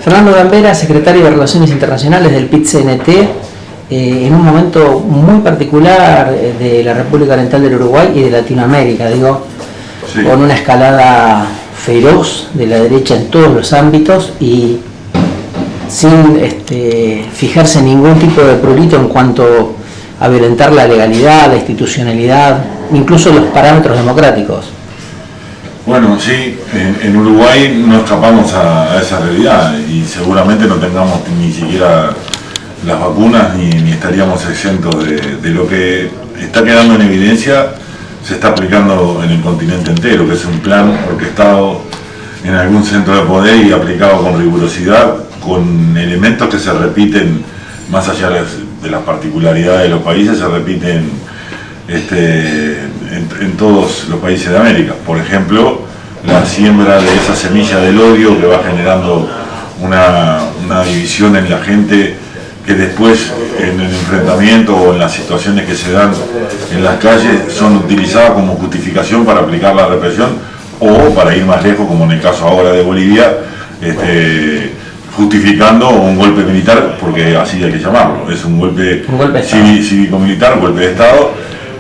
Fernando Gambera, secretario de Relaciones Internacionales del PIT-CNT, en un momento muy particular de la República Oriental del Uruguay y de Latinoamérica, sí, con una escalada feroz de la derecha en todos los ámbitos y sin fijarse en ningún tipo de prurito en cuanto a violentar la legalidad, la institucionalidad, incluso los parámetros democráticos. Bueno, sí, en Uruguay no escapamos a esa realidad y seguramente no tengamos ni siquiera las vacunas ni estaríamos exentos de lo que está quedando en evidencia. Se está aplicando en el continente entero, que es un plan orquestado en algún centro de poder y aplicado con rigurosidad, con elementos que se repiten más allá de las particularidades de los países, se repiten en todos los países de América. Por ejemplo, la siembra de esa semilla del odio que va generando una división en la gente, que después en el enfrentamiento o en las situaciones que se dan en las calles son utilizadas como justificación para aplicar la represión o para ir más lejos, como en el caso ahora de Bolivia, justificando un golpe militar, porque así hay que llamarlo, es un golpe cívico-militar, un golpe de Estado,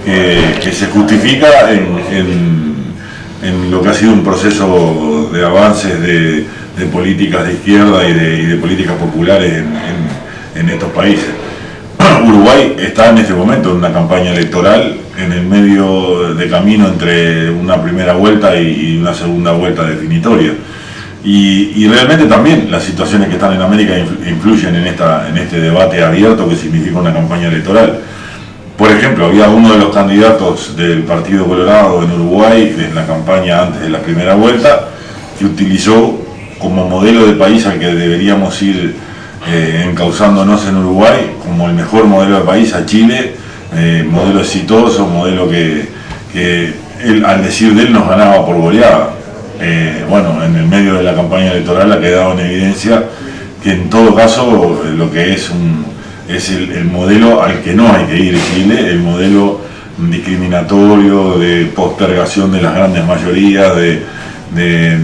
que se justifica en lo que ha sido un proceso de avances de políticas de izquierda y de políticas populares en estos países. Uruguay está en este momento en una campaña electoral en el medio de camino entre una primera vuelta y una segunda vuelta definitoria. Y realmente también las situaciones que están en América influyen en este debate abierto que significa una campaña electoral. Por ejemplo, había uno de los candidatos del Partido Colorado en Uruguay, en la campaña antes de la primera vuelta, que utilizó como modelo de país al que deberíamos ir encauzándonos en Uruguay, como el mejor modelo de país a Chile, modelo exitoso, modelo que él, al decir de él, nos ganaba por goleada. Bueno, en el medio de la campaña electoral ha quedado en evidencia que en todo caso lo que es el modelo al que no hay que ir Chile, el modelo discriminatorio, de postergación de las grandes mayorías, de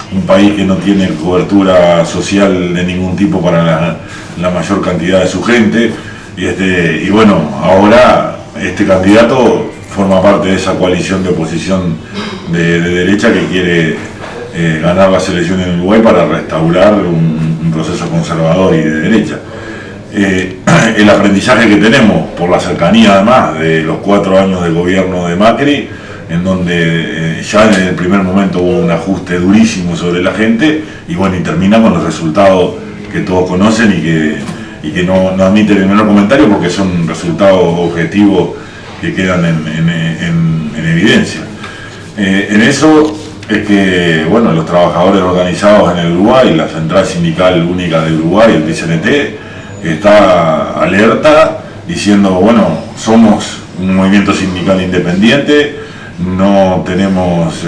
un país que no tiene cobertura social de ningún tipo para la mayor cantidad de su gente. Y bueno, ahora este candidato forma parte de esa coalición de oposición de derecha que quiere ganar las elecciones en Uruguay para restaurar un proceso conservador y de derecha. El aprendizaje que tenemos por la cercanía además de los 4 años de gobierno de Macri, en donde ya en el primer momento hubo un ajuste durísimo sobre la gente y bueno, y termina con los resultados que todos conocen y que no admiten el menor comentario porque son resultados objetivos que quedan en evidencia. En eso es que bueno, los trabajadores organizados en el Uruguay, la Central Sindical Única del Uruguay, el PIT-CNT, está alerta diciendo, bueno, somos un movimiento sindical independiente, no tenemos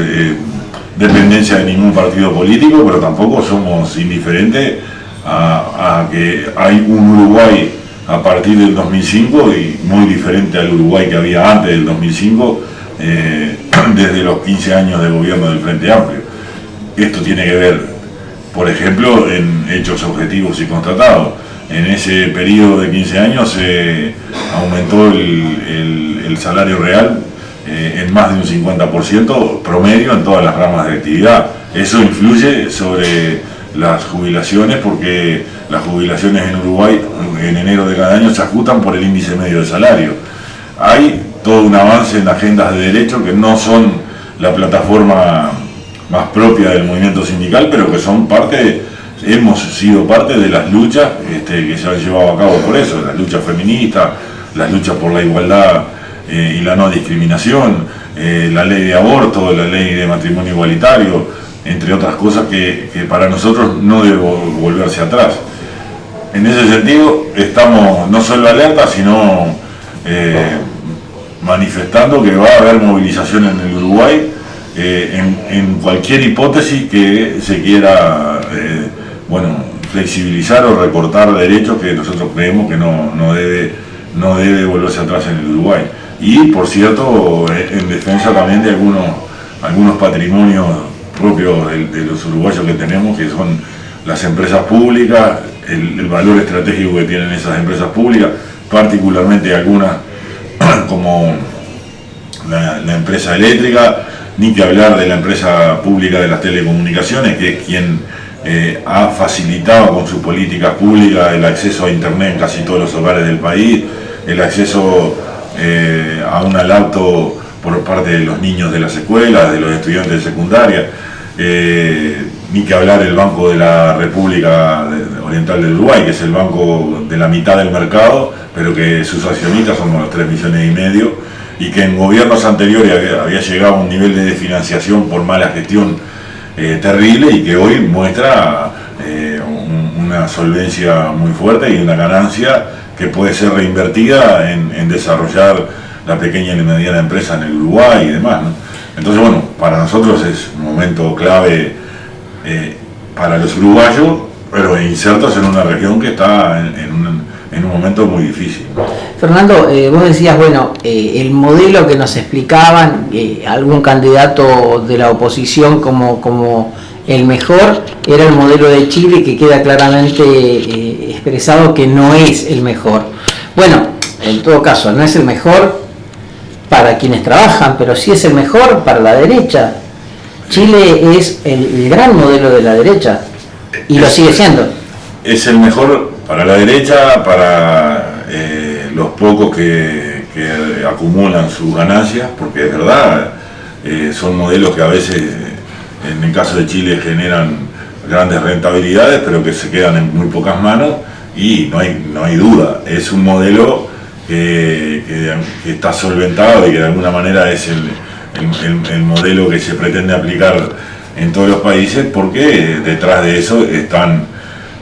dependencia de ningún partido político, pero tampoco somos indiferentes a que hay un Uruguay a partir del 2005 y muy diferente al Uruguay que había antes del 2005, desde los 15 años de gobierno del Frente Amplio. Esto tiene que ver, por ejemplo, en hechos objetivos y constatados. En ese periodo de 15 años se aumentó el salario real en más de un 50% promedio en todas las ramas de actividad. Eso influye sobre las jubilaciones porque las jubilaciones en Uruguay en enero de cada año se ajustan por el índice medio de salario. Hay todo un avance en agendas de derecho que no son la plataforma más propia del movimiento sindical, pero que son hemos sido parte de las luchas que se han llevado a cabo por eso, las luchas feministas, las luchas por la igualdad y la no discriminación, la ley de aborto, la ley de matrimonio igualitario, entre otras cosas que para nosotros no debe volverse atrás. En ese sentido estamos no solo alerta, sino manifestando que va a haber movilización en el Uruguay en cualquier hipótesis que se quiera flexibilizar o recortar derechos que nosotros creemos que no debe volverse atrás en el Uruguay. Y por cierto, en defensa también de algunos patrimonios propios de los uruguayos que tenemos, que son las empresas públicas, el valor estratégico que tienen esas empresas públicas, particularmente algunas como la empresa eléctrica, ni que hablar de la empresa pública de las telecomunicaciones, que es quien ha facilitado con sus políticas públicas el acceso a internet en casi todos los hogares del país, el acceso a una laptop por parte de los niños de las escuelas, de los estudiantes de secundaria, ni que hablar del Banco de la República Oriental del Uruguay, que es el banco de la mitad del mercado, pero que sus accionistas somos los 3,5 millones, y que en gobiernos anteriores había llegado a un nivel de desfinanciación por mala gestión terrible, y que hoy muestra una solvencia muy fuerte y una ganancia que puede ser reinvertida en desarrollar la pequeña y mediana empresa en el Uruguay y demás, ¿no? Entonces, bueno, para nosotros es un momento clave para los uruguayos, pero insertos en una región que está en un momento muy difícil. Fernando, vos decías, bueno, el modelo que nos explicaban algún candidato de la oposición como el mejor era el modelo de Chile, que queda claramente expresado que no es el mejor. Bueno, en todo caso, no es el mejor para quienes trabajan, pero sí es el mejor para la derecha. Chile es el gran modelo de la derecha y lo sigue siendo. Es el mejor para la derecha, para los pocos que acumulan sus ganancias, porque es verdad, son modelos que a veces, en el caso de Chile, generan grandes rentabilidades, pero que se quedan en muy pocas manos, y no hay duda, es un modelo que está solventado y que de alguna manera es el modelo que se pretende aplicar en todos los países, porque detrás de eso están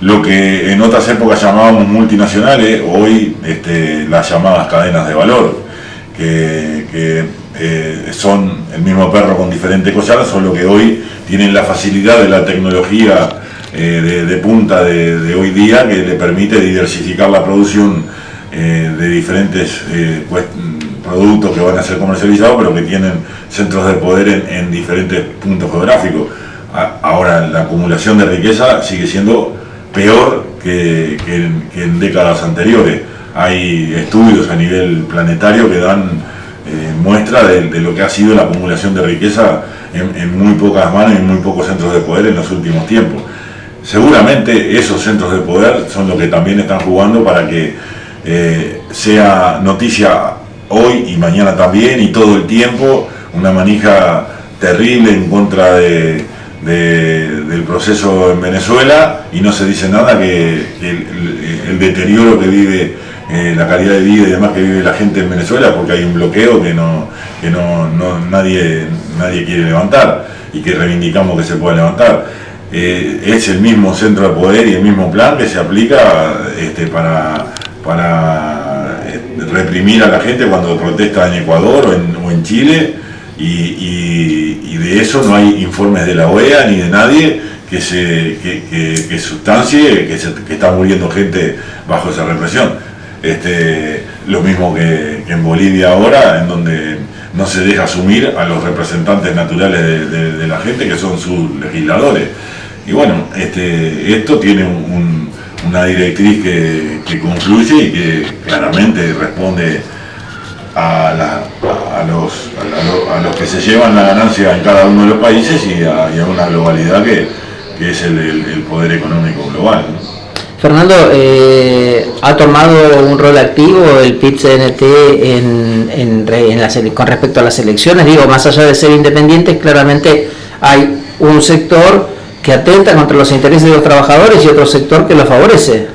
lo que en otras épocas llamábamos multinacionales, hoy las llamadas cadenas de valor, que son el mismo perro con diferentes collares, solo que hoy tienen la facilidad de la tecnología de punta de hoy día, que le permite diversificar la producción de diferentes productos que van a ser comercializados, pero que tienen centros de poder en diferentes puntos geográficos. Ahora, la acumulación de riqueza sigue siendo peor que en décadas anteriores. Hay estudios a nivel planetario que dan muestra de lo que ha sido la acumulación de riqueza en muy pocas manos y en muy pocos centros de poder en los últimos tiempos. Seguramente esos centros de poder son los que también están jugando para que sea noticia hoy y mañana también, y todo el tiempo, una manija terrible en contra del proceso en Venezuela, y no se dice nada que el deterioro que vive, la calidad de vida y demás que vive la gente en Venezuela, porque hay un bloqueo que nadie quiere levantar, y que reivindicamos que se pueda levantar. Es el mismo centro de poder y el mismo plan que se aplica para reprimir a la gente cuando protesta en Ecuador o en Chile, y de eso no hay informes de la OEA ni de nadie que sustancie que está muriendo gente bajo esa represión. Lo mismo que en Bolivia ahora, en donde no se deja asumir a los representantes naturales de la gente, que son sus legisladores. Y bueno, esto tiene una directriz que confluye y que claramente responde a los que se llevan la ganancia en cada uno de los países, y a una globalidad que es el poder económico global, ¿no? Fernando, ¿ha tomado un rol activo el PIT-CNT con respecto a las elecciones? Digo, más allá de ser independientes, claramente hay un sector que atenta contra los intereses de los trabajadores y otro sector que los favorece.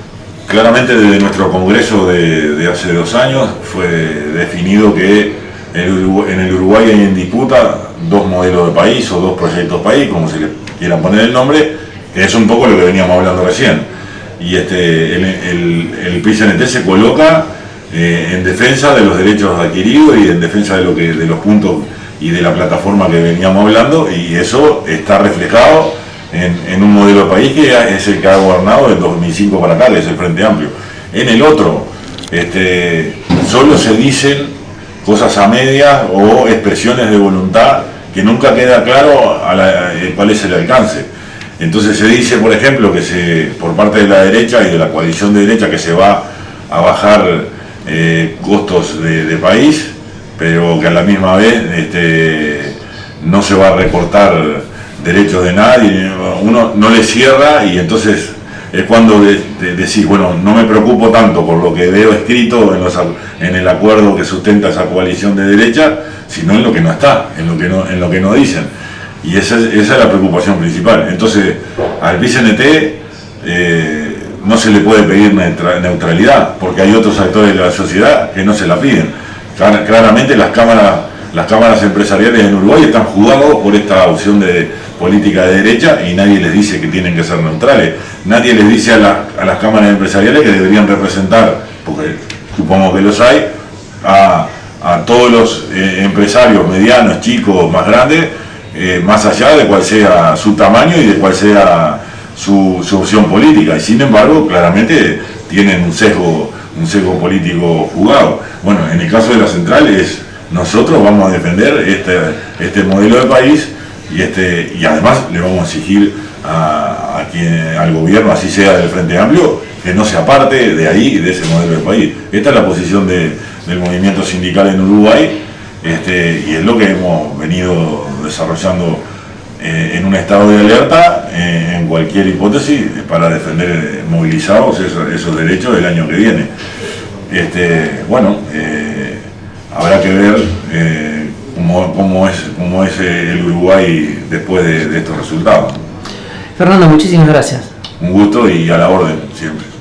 Claramente, desde nuestro congreso de hace 2 años fue definido que en el Uruguay hay en disputa 2 modelos de país o 2 proyectos país, como se le quiera poner el nombre, que es un poco lo que veníamos hablando recién. Y el PIT-CNT se coloca en defensa de los derechos adquiridos y en defensa de los puntos y de la plataforma que veníamos hablando, y eso está reflejado en un modelo de país que es el que ha gobernado del 2005 para acá, que es el Frente Amplio. En el otro, solo se dicen cosas a medias o expresiones de voluntad que nunca queda claro cuál es el alcance. Entonces se dice, por ejemplo, que por parte de la derecha y de la coalición de derecha que se va a bajar costos de país, pero que a la misma vez no se va a recortar derechos de nadie, uno no le cierra, y entonces es cuando decís, bueno, no me preocupo tanto por lo que veo escrito en el acuerdo que sustenta esa coalición de derecha, sino en lo que no está, en lo que no dicen. Y esa es la preocupación principal. Entonces, al PIT-CNT no se le puede pedir neutralidad, porque hay otros actores de la sociedad que no se la piden. Claramente las cámaras empresariales en Uruguay están jugados por esta opción de política de derecha, y nadie les dice que tienen que ser neutrales. Nadie les dice a las cámaras empresariales que deberían representar, porque supongo que los hay, a todos los empresarios medianos, chicos, más grandes, más allá de cuál sea su tamaño y de cuál sea su opción política. Y sin embargo, claramente tienen un sesgo político jugado. Bueno, en el caso de la central nosotros vamos a defender este modelo de país, y además le vamos a exigir al gobierno, así sea del Frente Amplio, que no se aparte de ahí, de ese modelo de país. Esta es la posición del movimiento sindical en Uruguay, y es lo que hemos venido desarrollando en un estado de alerta, en cualquier hipótesis, para defender movilizados esos derechos del año que viene. Bueno, habrá que ver cómo es el Uruguay después de estos resultados. Fernando, muchísimas gracias. Un gusto y a la orden siempre.